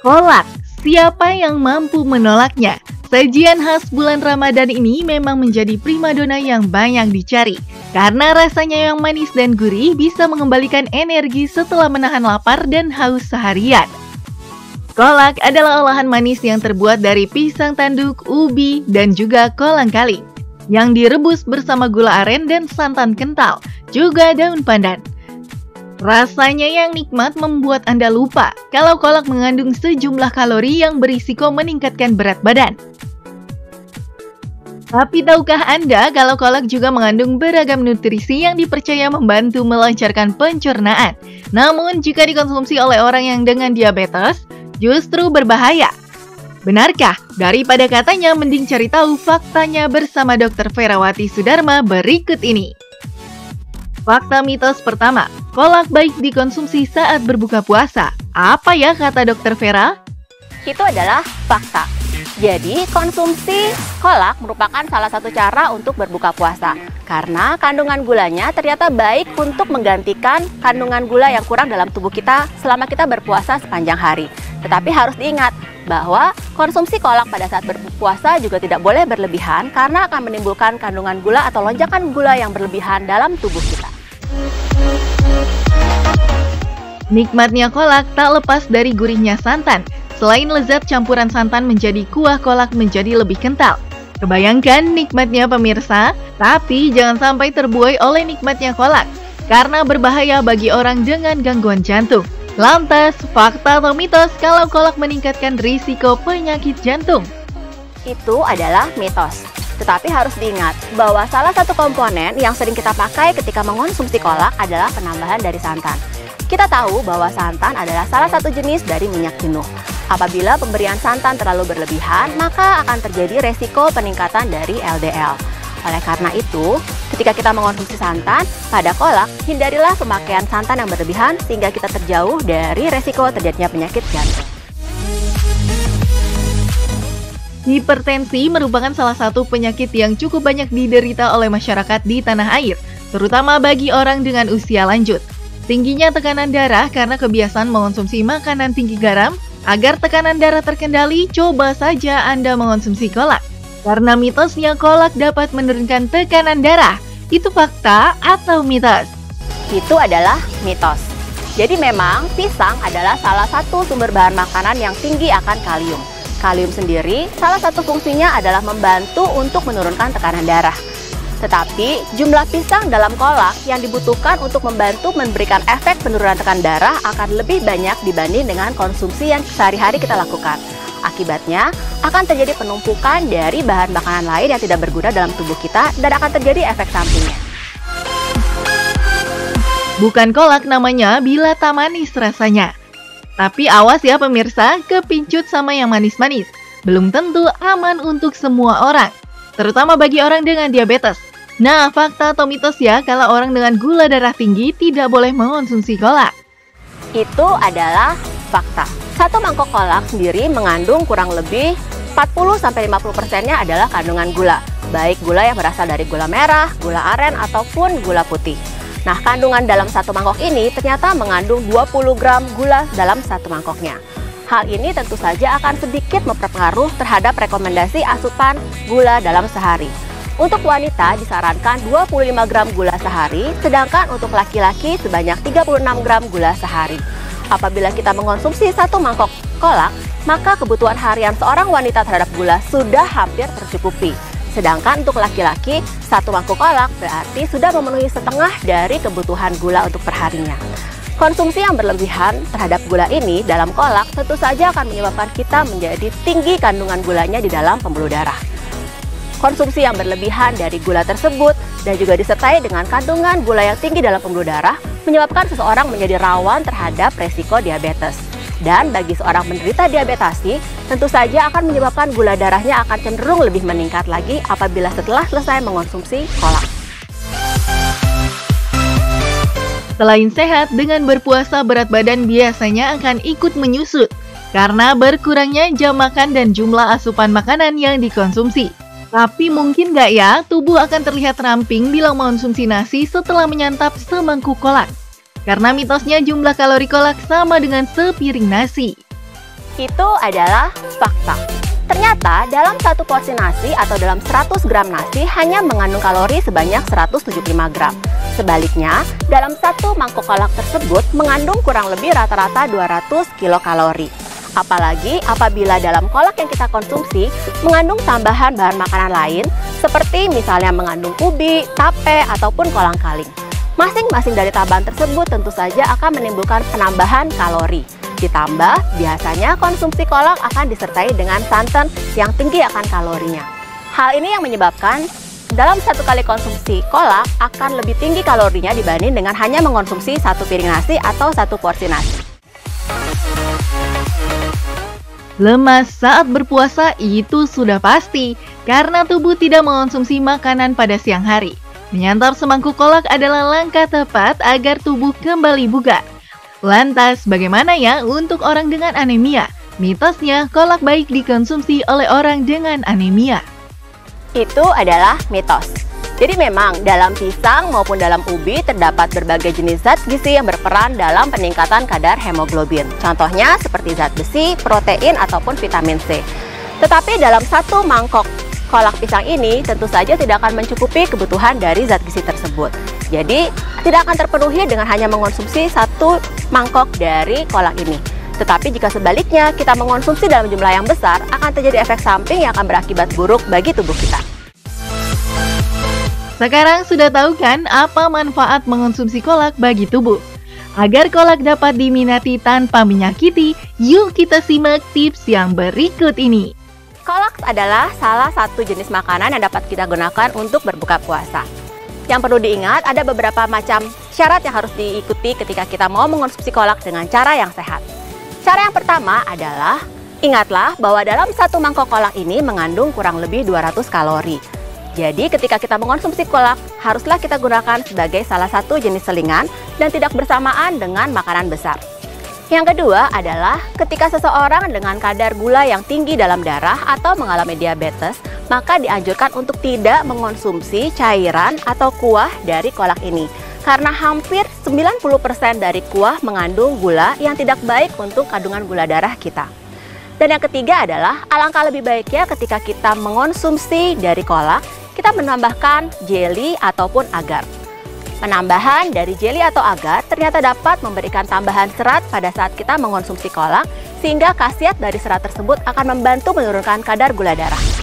Kolak, siapa yang mampu menolaknya? Sajian khas bulan Ramadan ini memang menjadi primadona yang banyak dicari. Karena rasanya yang manis dan gurih bisa mengembalikan energi setelah menahan lapar dan haus seharian. Kolak adalah olahan manis yang terbuat dari pisang tanduk, ubi, dan juga kolang-kaling, yang direbus bersama gula aren dan santan kental, juga daun pandan. Rasanya yang nikmat membuat Anda lupa kalau kolak mengandung sejumlah kalori yang berisiko meningkatkan berat badan. Tapi tahukah Anda kalau kolak juga mengandung beragam nutrisi yang dipercaya membantu melancarkan pencernaan? Namun jika dikonsumsi oleh orang yang dengan diabetes, justru berbahaya. Benarkah? Daripada katanya, mending cari tahu faktanya bersama Dr. Ferawati Sudarma berikut ini. Fakta mitos pertama, kolak baik dikonsumsi saat berbuka puasa. Apa ya kata Dr. Vera? Itu adalah fakta. Jadi, konsumsi kolak merupakan salah satu cara untuk berbuka puasa. Karena kandungan gulanya ternyata baik untuk menggantikan kandungan gula yang kurang dalam tubuh kita selama kita berpuasa sepanjang hari. Tetapi harus diingat bahwa konsumsi kolak pada saat berpuasa juga tidak boleh berlebihan karena akan menimbulkan kandungan gula atau lonjakan gula yang berlebihan dalam tubuh kita. Nikmatnya kolak tak lepas dari gurihnya santan. Selain lezat, campuran santan menjadi kuah kolak menjadi lebih kental. Kebayangkan nikmatnya pemirsa? Tapi jangan sampai terbuai oleh nikmatnya kolak, karena berbahaya bagi orang dengan gangguan jantung. Lantas, fakta atau mitos kalau kolak meningkatkan risiko penyakit jantung? Itu adalah mitos. Tetapi harus diingat bahwa salah satu komponen yang sering kita pakai ketika mengonsumsi kolak adalah penambahan dari santan. Kita tahu bahwa santan adalah salah satu jenis dari minyak jenuh. Apabila pemberian santan terlalu berlebihan, maka akan terjadi resiko peningkatan dari LDL. Oleh karena itu, ketika kita mengonsumsi santan pada kolak, hindarilah pemakaian santan yang berlebihan sehingga kita terjauh dari resiko terjadinya penyakit jantung. Hipertensi merupakan salah satu penyakit yang cukup banyak diderita oleh masyarakat di tanah air, terutama bagi orang dengan usia lanjut. Tingginya tekanan darah karena kebiasaan mengonsumsi makanan tinggi garam. Agar tekanan darah terkendali, coba saja Anda mengonsumsi kolak. Karena mitosnya kolak dapat menurunkan tekanan darah. Itu fakta atau mitos? Itu adalah mitos. Jadi memang pisang adalah salah satu sumber bahan makanan yang tinggi akan kalium. Kalium sendiri salah satu fungsinya adalah membantu untuk menurunkan tekanan darah. Tetapi jumlah pisang dalam kolak yang dibutuhkan untuk membantu memberikan efek penurunan tekanan darah akan lebih banyak dibanding dengan konsumsi yang sehari-hari kita lakukan. Akibatnya akan terjadi penumpukan dari bahan makanan lain yang tidak berguna dalam tubuh kita dan akan terjadi efek sampingnya. Bukan kolak namanya bila tak manis rasanya. Tapi awas ya pemirsa, kepincut sama yang manis-manis. Belum tentu aman untuk semua orang, terutama bagi orang dengan diabetes. Nah, fakta atau mitos ya kalau orang dengan gula darah tinggi tidak boleh mengonsumsi kolak? Itu adalah fakta. Satu mangkok kolak sendiri mengandung kurang lebih 40-50%-nya adalah kandungan gula. Baik gula yang berasal dari gula merah, gula aren, ataupun gula putih. Nah, kandungan dalam satu mangkok ini ternyata mengandung 20 gram gula dalam satu mangkoknya. Hal ini tentu saja akan sedikit berpengaruh terhadap rekomendasi asupan gula dalam sehari. Untuk wanita disarankan 25 gram gula sehari, sedangkan untuk laki-laki sebanyak 36 gram gula sehari. Apabila kita mengonsumsi satu mangkok kolak, maka kebutuhan harian seorang wanita terhadap gula sudah hampir tercukupi. Sedangkan untuk laki-laki, satu mangkok kolak berarti sudah memenuhi setengah dari kebutuhan gula untuk perharinya. Konsumsi yang berlebihan terhadap gula ini dalam kolak tentu saja akan menyebabkan kita menjadi tinggi kandungan gulanya di dalam pembuluh darah. Konsumsi yang berlebihan dari gula tersebut dan juga disertai dengan kandungan gula yang tinggi dalam pembuluh darah menyebabkan seseorang menjadi rawan terhadap resiko diabetes. Dan bagi seorang penderita diabetes, tentu saja akan menyebabkan gula darahnya akan cenderung lebih meningkat lagi apabila setelah selesai mengonsumsi kolak. Selain sehat, dengan berpuasa berat badan biasanya akan ikut menyusut karena berkurangnya jam makan dan jumlah asupan makanan yang dikonsumsi. Tapi mungkin nggak ya tubuh akan terlihat ramping bila mengonsumsi nasi setelah menyantap semangkuk kolak? Karena mitosnya jumlah kalori kolak sama dengan sepiring nasi. Itu adalah fakta. Ternyata dalam satu porsi nasi atau dalam 100 gram nasi hanya mengandung kalori sebanyak 175 gram. Sebaliknya, dalam satu mangkok kolak tersebut mengandung kurang lebih rata-rata 200 kilokalori. Apalagi apabila dalam kolak yang kita konsumsi mengandung tambahan bahan makanan lain seperti misalnya mengandung ubi, tape, ataupun kolang-kaling. Masing-masing dari tambahan tersebut tentu saja akan menimbulkan penambahan kalori. Ditambah, biasanya konsumsi kolak akan disertai dengan santan yang tinggi akan kalorinya. Hal ini yang menyebabkan dalam satu kali konsumsi kolak akan lebih tinggi kalorinya dibanding dengan hanya mengonsumsi satu piring nasi atau satu porsi nasi. Lemas saat berpuasa itu sudah pasti, karena tubuh tidak mengonsumsi makanan pada siang hari. Menyantap semangkuk kolak adalah langkah tepat agar tubuh kembali bugar. Lantas, bagaimana ya untuk orang dengan anemia? Mitosnya, kolak baik dikonsumsi oleh orang dengan anemia. Itu adalah mitos. Jadi memang dalam pisang maupun dalam ubi terdapat berbagai jenis zat gizi yang berperan dalam peningkatan kadar hemoglobin. Contohnya seperti zat besi, protein, ataupun vitamin C. Tetapi dalam satu mangkok kolak pisang ini tentu saja tidak akan mencukupi kebutuhan dari zat gizi tersebut. Jadi tidak akan terpenuhi dengan hanya mengonsumsi satu mangkok dari kolak ini. Tetapi jika sebaliknya kita mengonsumsi dalam jumlah yang besar, akan terjadi efek samping yang akan berakibat buruk bagi tubuh kita. Sekarang sudah tahu kan apa manfaat mengonsumsi kolak bagi tubuh? Agar kolak dapat diminati tanpa menyakiti, yuk kita simak tips yang berikut ini. Kolak adalah salah satu jenis makanan yang dapat kita gunakan untuk berbuka puasa. Yang perlu diingat, ada beberapa macam syarat yang harus diikuti ketika kita mau mengonsumsi kolak dengan cara yang sehat. Cara yang pertama adalah, ingatlah bahwa dalam satu mangkok kolak ini mengandung kurang lebih 200 kalori. Jadi ketika kita mengonsumsi kolak, haruslah kita gunakan sebagai salah satu jenis selingan dan tidak bersamaan dengan makanan besar. Yang kedua adalah ketika seseorang dengan kadar gula yang tinggi dalam darah atau mengalami diabetes, maka dianjurkan untuk tidak mengonsumsi cairan atau kuah dari kolak ini. Karena hampir 90% dari kuah mengandung gula yang tidak baik untuk kandungan gula darah kita. Dan yang ketiga adalah alangkah lebih baiknya ketika kita mengonsumsi dari kolak, kita menambahkan jelly ataupun agar. Penambahan dari jelly atau agar ternyata dapat memberikan tambahan serat pada saat kita mengonsumsi kolak, sehingga khasiat dari serat tersebut akan membantu menurunkan kadar gula darah.